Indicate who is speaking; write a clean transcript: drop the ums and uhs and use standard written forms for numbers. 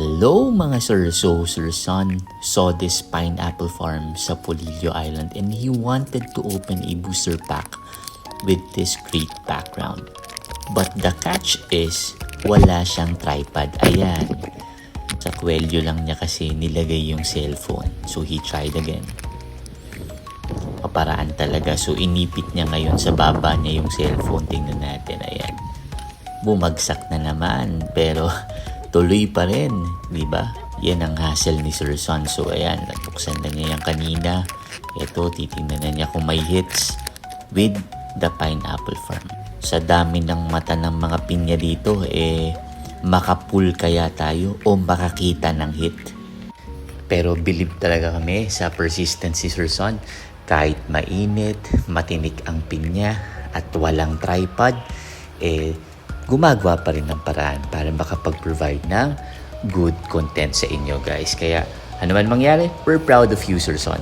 Speaker 1: Hello mga sir. So Sir Son saw this pineapple farm sa Polillo Island and he wanted to open a booster pack with this great background. But the catch is wala siyang tripod. Ayan. Sa kwelyo lang niya kasi nilagay yung cellphone. So he tried again. Paparaan talaga. So inipit niya ngayon sa baba niya yung cellphone. Tingnan natin. Ayan. Bumagsak na naman. Pero tuloy pa rin, di ba? Yan ang hassle ni Sir Son. So ayan, nabuksan na niya yung kanina. Ito, titingnan na niya kung may hits with the pineapple farm. Sa dami ng mata ng mga pinya dito, makapull kaya tayo o makakita ng hit. Pero believe talaga kami sa persistence si Sir Son. Kahit mainit, matinik ang pinya at walang tripod, gumagawa pa rin ng paraan para makapag-provide ng good content sa inyo guys. Kaya ano man mangyari, we're proud of you, Sir Son.